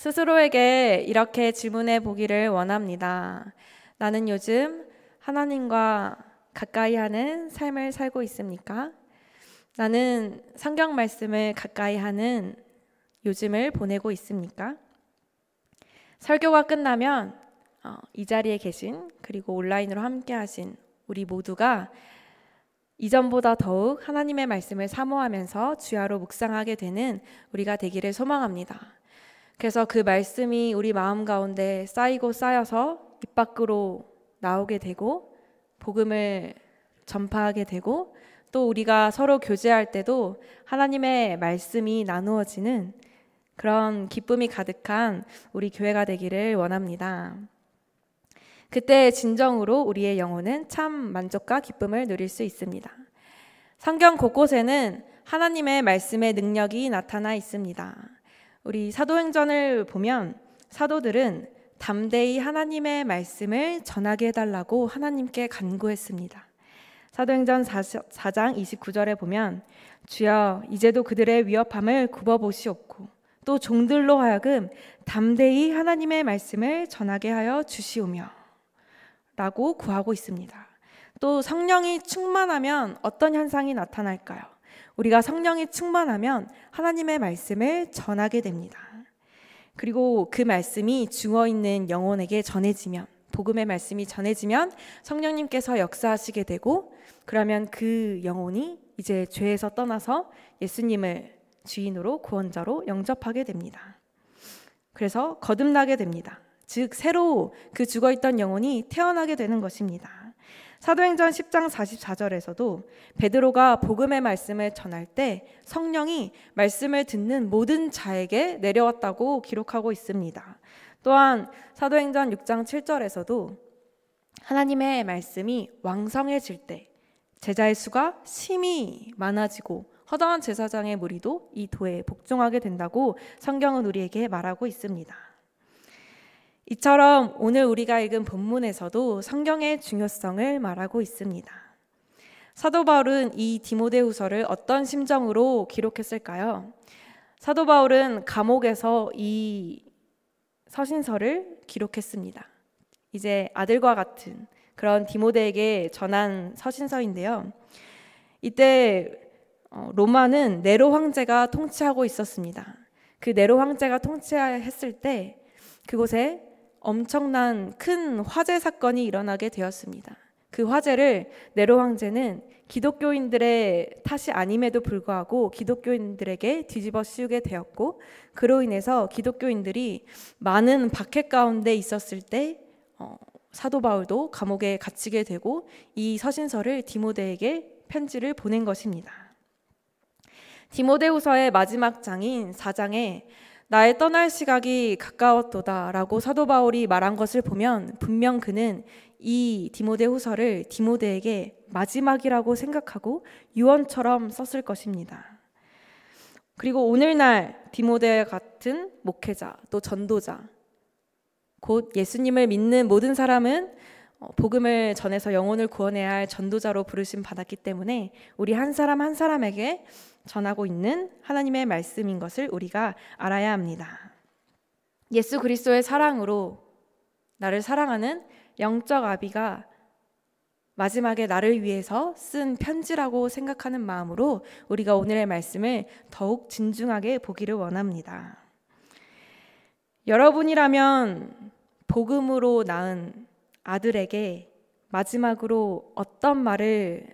스스로에게 이렇게 질문해 보기를 원합니다. 나는 요즘 하나님과 가까이 하는 삶을 살고 있습니까? 나는 성경 말씀을 가까이 하는 요즘을 보내고 있습니까? 설교가 끝나면 이 자리에 계신 그리고 온라인으로 함께 하신 우리 모두가 이전보다 더욱 하나님의 말씀을 사모하면서 주야로 묵상하게 되는 우리가 되기를 소망합니다. 그래서 그 말씀이 우리 마음 가운데 쌓이고 쌓여서 입 밖으로 나오게 되고 복음을 전파하게 되고 또 우리가 서로 교제할 때도 하나님의 말씀이 나누어지는 그런 기쁨이 가득한 우리 교회가 되기를 원합니다. 그때 진정으로 우리의 영혼은 참 만족과 기쁨을 누릴 수 있습니다. 성경 곳곳에는 하나님의 말씀의 능력이 나타나 있습니다. 우리 사도행전을 보면 사도들은 담대히 하나님의 말씀을 전하게 해달라고 하나님께 간구했습니다. 사도행전 4장 29절에 보면 주여 이제도 그들의 위협함을 굽어보시옵고 또 종들로 하여금 담대히 하나님의 말씀을 전하게 하여 주시오며 라고 구하고 있습니다. 또 성령이 충만하면 어떤 현상이 나타날까요? 우리가 성령이 충만하면 하나님의 말씀을 전하게 됩니다. 그리고 그 말씀이 죽어있는 영혼에게 전해지면 복음의 말씀이 전해지면 성령님께서 역사하시게 되고 그러면 그 영혼이 이제 죄에서 떠나서 예수님을 주인으로 구원자로 영접하게 됩니다. 그래서 거듭나게 됩니다. 즉 새로 그 죽어있던 영혼이 태어나게 되는 것입니다. 사도행전 10장 44절에서도 베드로가 복음의 말씀을 전할 때 성령이 말씀을 듣는 모든 자에게 내려왔다고 기록하고 있습니다. 또한 사도행전 6장 7절에서도 하나님의 말씀이 왕성해질 때 제자의 수가 심히 많아지고 허다한 제사장의 무리도 이 도에 복종하게 된다고 성경은 우리에게 말하고 있습니다. 이처럼 오늘 우리가 읽은 본문에서도 성경의 중요성을 말하고 있습니다. 사도 바울은 이 디모데후서를 어떤 심정으로 기록했을까요? 사도 바울은 감옥에서 이 서신서를 기록했습니다. 이제 아들과 같은 그런 디모데에게 전한 서신서인데요. 이때 로마는 네로 황제가 통치하고 있었습니다. 그 네로 황제가 통치했을 때 그곳에 엄청난 큰 화재 사건이 일어나게 되었습니다. 그 화재를 네로 황제는 기독교인들의 탓이 아님에도 불구하고 기독교인들에게 뒤집어 씌우게 되었고 그로 인해서 기독교인들이 많은 박해 가운데 있었을 때 사도 바울도 감옥에 갇히게 되고 이 서신서를 디모데에게 편지를 보낸 것입니다. 디모데후서의 마지막 장인 4장에 나의 떠날 시각이 가까웠도다 라고 사도 바울이 말한 것을 보면 분명 그는 이 디모데후서를 디모데에게 마지막이라고 생각하고 유언처럼 썼을 것입니다. 그리고 오늘날 디모데 같은 목회자 또 전도자 곧 예수님을 믿는 모든 사람은 복음을 전해서 영혼을 구원해야 할 전도자로 부르심 받았기 때문에 우리 한 사람 한 사람에게 전하고 있는 하나님의 말씀인 것을 우리가 알아야 합니다. 예수 그리스도의 사랑으로 나를 사랑하는 영적 아비가 마지막에 나를 위해서 쓴 편지라고 생각하는 마음으로 우리가 오늘의 말씀을 더욱 진중하게 보기를 원합니다. 여러분이라면 복음으로 낳은 아들에게 마지막으로 어떤 말을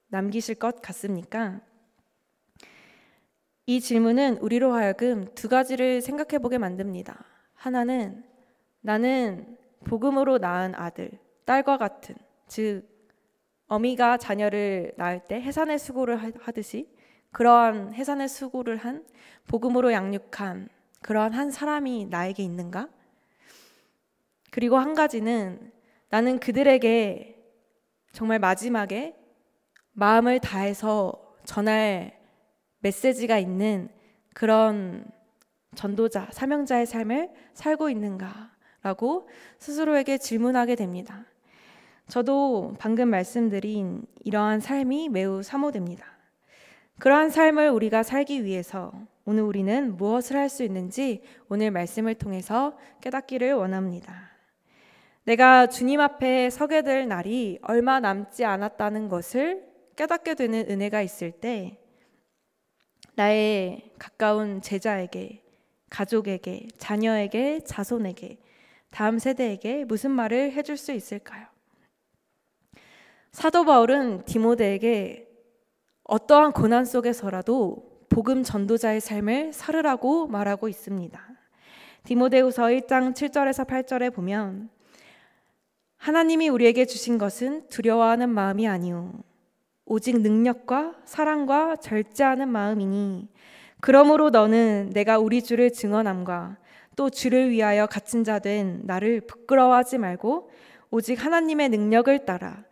남기실 것 같습니까? 이 질문은 우리로 하여금 두 가지를 생각해 보게 만듭니다. 하나는 나는 복음으로 낳은 아들, 딸과 같은 즉 어미가 자녀를 낳을 때 해산의 수고를 하듯이 그러한 해산의 수고를 한 복음으로 양육한 그러한 한 사람이 나에게 있는가? 그리고 한 가지는 나는 그들에게 정말 마지막에 마음을 다해서 전할 메시지가 있는 그런 전도자, 사명자의 삶을 살고 있는가라고 스스로에게 질문하게 됩니다. 저도 방금 말씀드린 이러한 삶이 매우 사모됩니다. 그러한 삶을 우리가 살기 위해서 오늘 우리는 무엇을 할 수 있는지 오늘 말씀을 통해서 깨닫기를 원합니다. 내가 주님 앞에 서게 될 날이 얼마 남지 않았다는 것을 깨닫게 되는 은혜가 있을 때 나의 가까운 제자에게, 가족에게, 자녀에게, 자손에게, 다음 세대에게 무슨 말을 해줄 수 있을까요? 사도 바울은 디모데에게 어떠한 고난 속에서라도 복음 전도자의 삶을 살으라고 말하고 있습니다. 디모데후서 1장 7절에서 8절에 보면 하나님이 우리에게 주신 것은 두려워하는 마음이 아니오 오직 능력과 사랑과 절제하는 마음이니 그러므로 너는 내가 우리 주를 증언함과 또 주를 위하여 갇힌 자 된 나를 부끄러워하지 말고 오직 하나님의 능력을 따라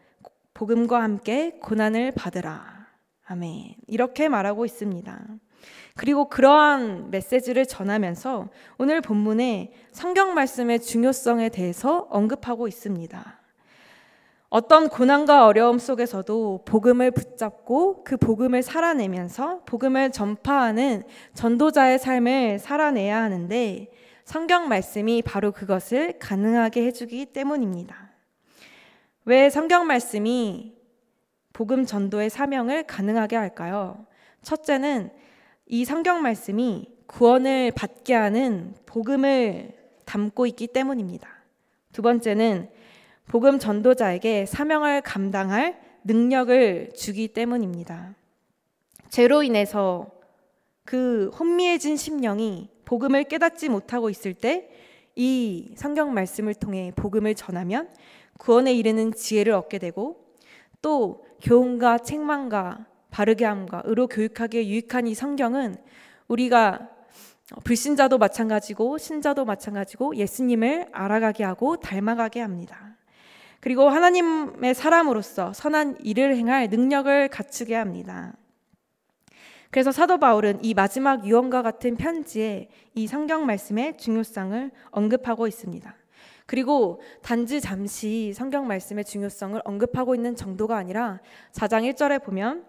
복음과 함께 고난을 받으라. 아멘. 이렇게 말하고 있습니다. 그리고 그러한 메시지를 전하면서 오늘 본문에 성경 말씀의 중요성에 대해서 언급하고 있습니다. 어떤 고난과 어려움 속에서도 복음을 붙잡고 그 복음을 살아내면서 복음을 전파하는 전도자의 삶을 살아내야 하는데 성경 말씀이 바로 그것을 가능하게 해주기 때문입니다. 왜 성경 말씀이 복음 전도의 사명을 가능하게 할까요? 첫째는 이 성경 말씀이 구원을 받게 하는 복음을 담고 있기 때문입니다. 두 번째는 복음 전도자에게 사명을 감당할 능력을 주기 때문입니다. 죄로 인해서 그 혼미해진 심령이 복음을 깨닫지 못하고 있을 때 이 성경 말씀을 통해 복음을 전하면 구원에 이르는 지혜를 얻게 되고 또 교훈과 책망과 바르게 함과 의로 교육하기에 유익한 이 성경은 우리가 불신자도 마찬가지고 신자도 마찬가지고 예수님을 알아가게 하고 닮아가게 합니다. 그리고 하나님의 사람으로서 선한 일을 행할 능력을 갖추게 합니다. 그래서 사도 바울은 이 마지막 유언과 같은 편지에 이 성경 말씀의 중요성을 언급하고 있습니다. 그리고 단지 잠시 성경 말씀의 중요성을 언급하고 있는 정도가 아니라 4장 1절에 보면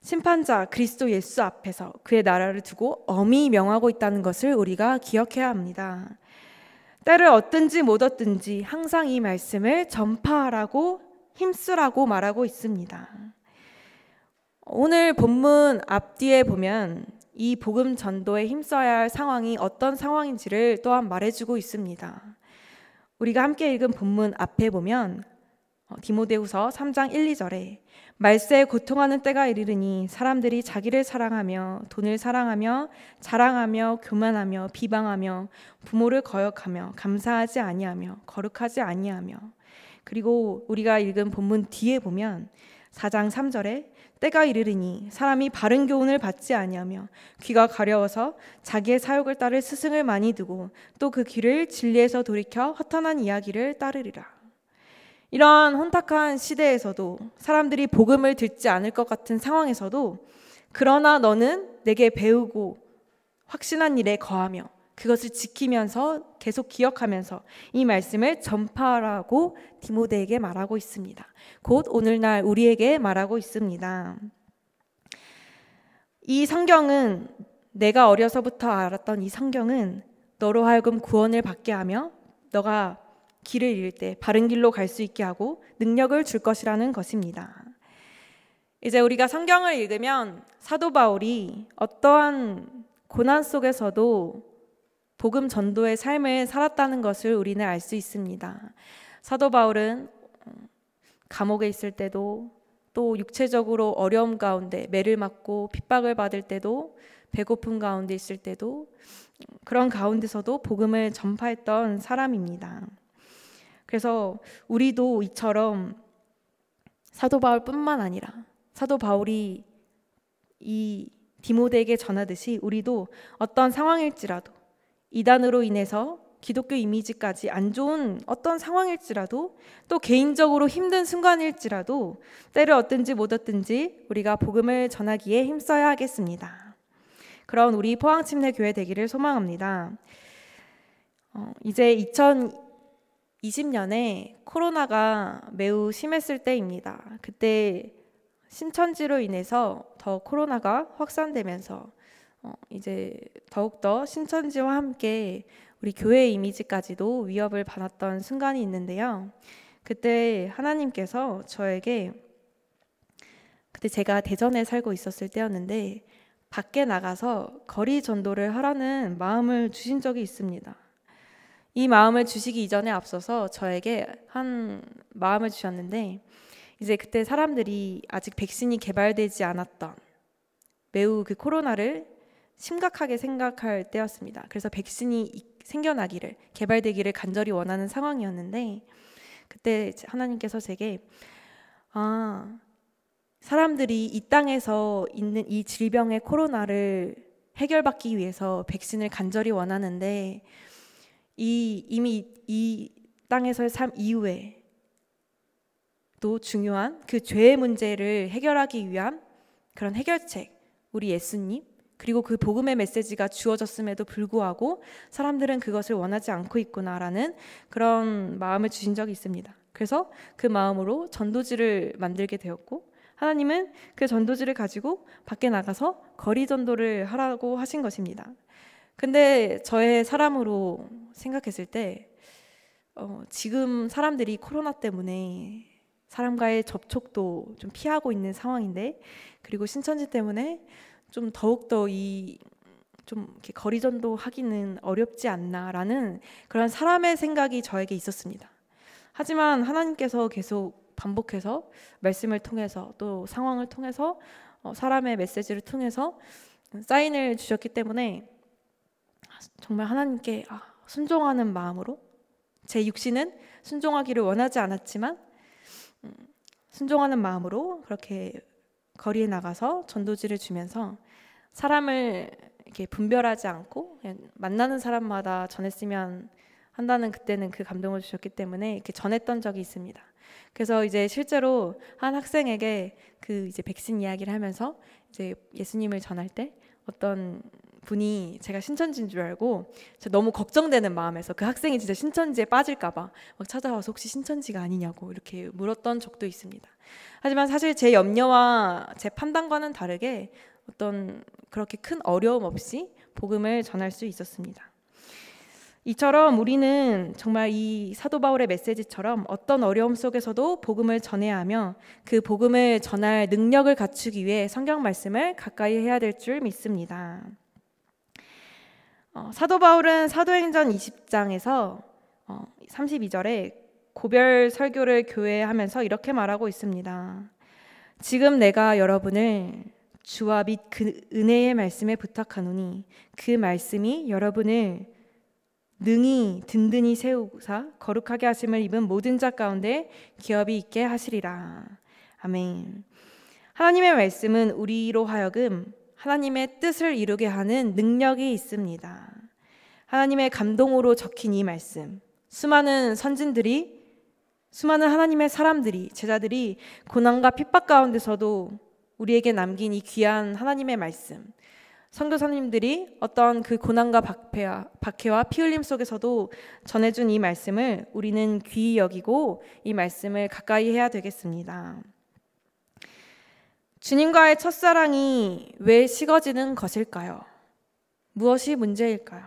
심판자 그리스도 예수 앞에서 그의 나라를 두고 엄히 명하고 있다는 것을 우리가 기억해야 합니다. 때를 얻든지 못 얻든지 항상 이 말씀을 전파하라고 힘쓰라고 말하고 있습니다. 오늘 본문 앞뒤에 보면 이 복음 전도에 힘써야 할 상황이 어떤 상황인지를 또한 말해주고 있습니다. 우리가 함께 읽은 본문 앞에 보면 디모데후서 3장 1, 2절에 말세에 고통하는 때가 이르르니 사람들이 자기를 사랑하며 돈을 사랑하며 자랑하며 교만하며 비방하며 부모를 거역하며 감사하지 아니하며 거룩하지 아니하며 그리고 우리가 읽은 본문 뒤에 보면 4장 3절에 때가 이르르니 사람이 바른 교훈을 받지 아니하며 귀가 가려워서 자기의 사욕을 따를 스승을 많이 두고 또 그 귀를 진리에서 돌이켜 허탄한 이야기를 따르리라. 이러한 혼탁한 시대에서도 사람들이 복음을 듣지 않을 것 같은 상황에서도 그러나 너는 내게 배우고 확신한 일에 거하며 그것을 지키면서 계속 기억하면서 이 말씀을 전파하라고 디모데에게 말하고 있습니다. 곧 오늘날 우리에게 말하고 있습니다. 이 성경은 내가 어려서부터 알았던 이 성경은 너로 하여금 구원을 받게 하며 너가 길을 잃을 때 바른 길로 갈 수 있게 하고 능력을 줄 것이라는 것입니다. 이제 우리가 성경을 읽으면 사도 바울이 어떠한 고난 속에서도 복음 전도의 삶을 살았다는 것을 우리는 알 수 있습니다. 사도 바울은 감옥에 있을 때도 또 육체적으로 어려움 가운데 매를 맞고 핍박을 받을 때도 배고픔 가운데 있을 때도 그런 가운데서도 복음을 전파했던 사람입니다. 그래서 우리도 이처럼 사도 바울뿐만 아니라 사도 바울이 이 디모데에게 전하듯이 우리도 어떤 상황일지라도 이단으로 인해서 기독교 이미지까지 안 좋은 어떤 상황일지라도 또 개인적으로 힘든 순간일지라도 때를 얻든지 못 얻든지 우리가 복음을 전하기에 힘써야 하겠습니다. 그런 우리 포항침례교회 되기를 소망합니다. 이제 2020년에 코로나가 매우 심했을 때입니다. 그때 신천지로 인해서 더 코로나가 확산되면서 이제 더욱더 신천지와 함께 우리 교회의 이미지까지도 위협을 받았던 순간이 있는데요. 그때 하나님께서 저에게, 그때 제가 대전에 살고 있었을 때였는데 밖에 나가서 거리 전도를 하라는 마음을 주신 적이 있습니다. 이 마음을 주시기 이전에 앞서서 저에게 한 마음을 주셨는데, 이제 그때 사람들이 아직 백신이 개발되지 않았던, 매우 그 코로나를 심각하게 생각할 때였습니다. 그래서 백신이 생겨나기를, 개발되기를 간절히 원하는 상황이었는데, 그때 하나님께서 제게 사람들이 이 땅에서 있는 이 질병의 코로나를 해결받기 위해서 백신을 간절히 원하는데, 이미 이 땅에서의 삶 이후에 또 중요한 그 죄의 문제를 해결하기 위한 그런 해결책, 우리 예수님, 그리고 그 복음의 메시지가 주어졌음에도 불구하고 사람들은 그것을 원하지 않고 있구나라는 그런 마음을 주신 적이 있습니다. 그래서 그 마음으로 전도지를 만들게 되었고, 하나님은 그 전도지를 가지고 밖에 나가서 거리 전도를 하라고 하신 것입니다. 근데 저의 사람으로 생각했을 때 지금 사람들이 코로나 때문에 사람과의 접촉도 좀 피하고 있는 상황인데, 그리고 신천지 때문에 좀 더욱더 좀 이렇게 거리 전도 하기는 어렵지 않나라는 그런 사람의 생각이 저에게 있었습니다. 하지만 하나님께서 계속 반복해서 말씀을 통해서 또 상황을 통해서 사람의 메시지를 통해서 사인을 주셨기 때문에 정말 하나님께 순종하는 마음으로, 제 육신은 순종하기를 원하지 않았지만 순종하는 마음으로 그렇게 거리에 나가서 전도지를 주면서 사람을 이렇게 분별하지 않고 그냥 만나는 사람마다 전했으면 한다는, 그때는 그 감동을 주셨기 때문에 이렇게 전했던 적이 있습니다. 그래서 이제 실제로 한 학생에게 그 이제 백신 이야기를 하면서 이제 예수님을 전할 때 어떤 분이 제가 신천지인 줄 알고 너무 걱정되는 마음에서 그 학생이 진짜 신천지에 빠질까봐 막 찾아와서 혹시 신천지가 아니냐고 이렇게 물었던 적도 있습니다. 하지만 사실 제 염려와 제 판단과는 다르게 어떤 그렇게 큰 어려움 없이 복음을 전할 수 있었습니다. 이처럼 우리는 정말 이 사도 바울의 메시지처럼 어떤 어려움 속에서도 복음을 전해야 하며 그 복음을 전할 능력을 갖추기 위해 성경 말씀을 가까이 해야 될 줄 믿습니다. 사도 바울은 사도행전 20장에서 32절에 고별 설교를 교회에 하면서 이렇게 말하고 있습니다. 지금 내가 여러분을 주와 및 그 은혜의 말씀에 부탁하노니 그 말씀이 여러분을 능히 든든히 세우사 거룩하게 하심을 입은 모든 자 가운데 기업이 있게 하시리라. 아멘. 하나님의 말씀은 우리로 하여금 하나님의 뜻을 이루게 하는 능력이 있습니다. 하나님의 감동으로 적힌 이 말씀, 수많은 선진들이, 수많은 하나님의 사람들이, 제자들이 고난과 핍박 가운데서도 우리에게 남긴 이 귀한 하나님의 말씀, 선교사님들이 어떤 그 고난과 박해와 피 흘림 속에서도 전해준 이 말씀을 우리는 귀히 여기고 이 말씀을 가까이 해야 되겠습니다. 주님과의 첫사랑이 왜 식어지는 것일까요? 무엇이 문제일까요?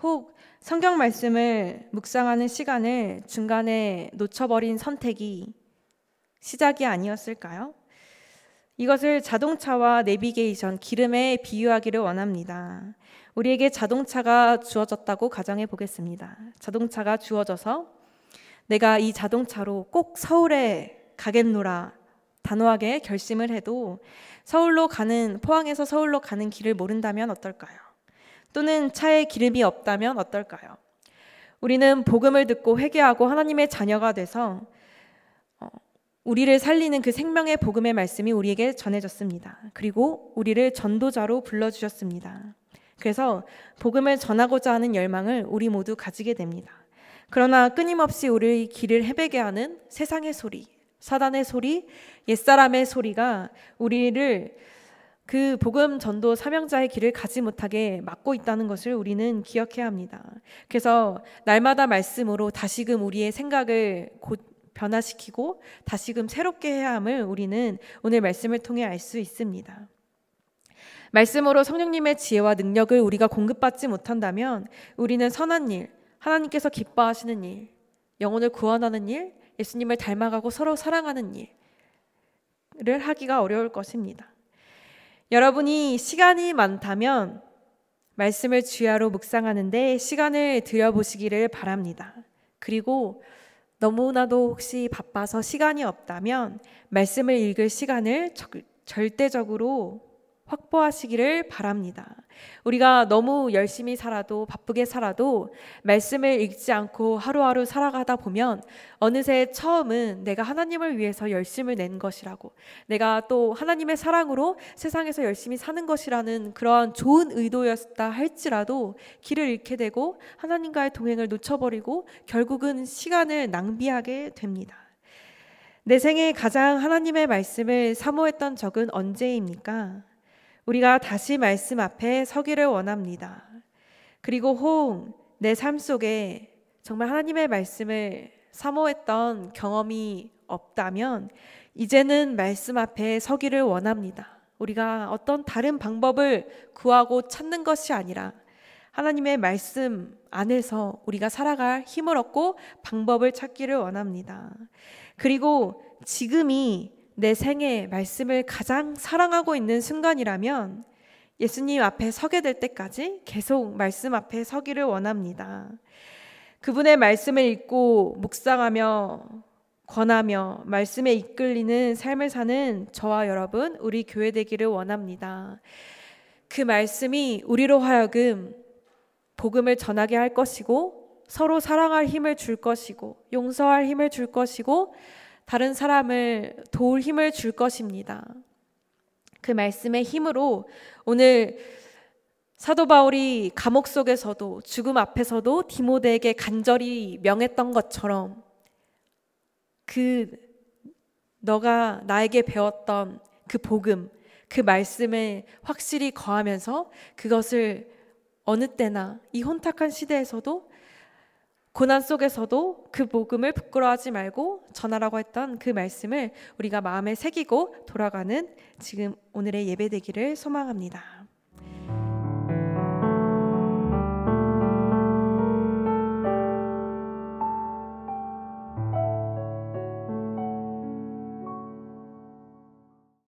혹 성경 말씀을 묵상하는 시간을 중간에 놓쳐버린 선택이 시작이 아니었을까요? 이것을 자동차와 내비게이션, 기름에 비유하기를 원합니다. 우리에게 자동차가 주어졌다고 가정해 보겠습니다. 자동차가 주어져서 내가 이 자동차로 꼭 서울에 가겠노라 단호하게 결심을 해도 포항에서 서울로 가는 길을 모른다면 어떨까요? 또는 차에 기름이 없다면 어떨까요? 우리는 복음을 듣고 회개하고 하나님의 자녀가 돼서 우리를 살리는 그 생명의 복음의 말씀이 우리에게 전해졌습니다. 그리고 우리를 전도자로 불러주셨습니다. 그래서 복음을 전하고자 하는 열망을 우리 모두 가지게 됩니다. 그러나 끊임없이 우리의 길을 헤매게 하는 세상의 소리, 사단의 소리, 옛사람의 소리가 우리를 그 복음 전도 사명자의 길을 가지 못하게 막고 있다는 것을 우리는 기억해야 합니다. 그래서 날마다 말씀으로 다시금 우리의 생각을 변화시키고 다시금 새롭게 해야 함을 우리는 오늘 말씀을 통해 알 수 있습니다. 말씀으로 성령님의 지혜와 능력을 우리가 공급받지 못한다면 우리는 선한 일, 하나님께서 기뻐하시는 일, 영혼을 구원하는 일, 예수님을 닮아가고 서로 사랑하는 일을 하기가 어려울 것입니다. 여러분이 시간이 많다면 말씀을 주야로 묵상하는데 시간을 들여보시기를 바랍니다. 그리고 너무나도 혹시 바빠서 시간이 없다면 말씀을 읽을 시간을 절대적으로 확보하시기를 바랍니다. 우리가 너무 열심히 살아도 바쁘게 살아도 말씀을 읽지 않고 하루하루 살아가다 보면 어느새 처음은 내가 하나님을 위해서 열심을 낸 것이라고, 내가 또 하나님의 사랑으로 세상에서 열심히 사는 것이라는 그러한 좋은 의도였다 할지라도 길을 잃게 되고 하나님과의 동행을 놓쳐버리고 결국은 시간을 낭비하게 됩니다. 내 생에 가장 하나님의 말씀을 사모했던 적은 언제입니까? 우리가 다시 말씀 앞에 서기를 원합니다. 그리고 내 삶 속에 정말 하나님의 말씀을 사모했던 경험이 없다면 이제는 말씀 앞에 서기를 원합니다. 우리가 어떤 다른 방법을 구하고 찾는 것이 아니라 하나님의 말씀 안에서 우리가 살아갈 힘을 얻고 방법을 찾기를 원합니다. 그리고 지금이 내 생에 말씀을 가장 사랑하고 있는 순간이라면 예수님 앞에 서게 될 때까지 계속 말씀 앞에 서기를 원합니다. 그분의 말씀을 읽고 묵상하며 권하며 말씀에 이끌리는 삶을 사는 저와 여러분, 우리 교회 되기를 원합니다. 그 말씀이 우리로 하여금 복음을 전하게 할 것이고 서로 사랑할 힘을 줄 것이고 용서할 힘을 줄 것이고 다른 사람을 도울 힘을 줄 것입니다. 그 말씀의 힘으로 오늘 사도 바울이 감옥 속에서도 죽음 앞에서도 디모데에게 간절히 명했던 것처럼 너가 나에게 배웠던 그 복음, 그 말씀에 확실히 거하면서 그것을 어느 때나 이 혼탁한 시대에서도 고난 속에서도 그 복음을 부끄러워하지 말고 전하라고 했던 그 말씀을 우리가 마음에 새기고 돌아가는 지금 오늘의 예배 되기를 소망합니다.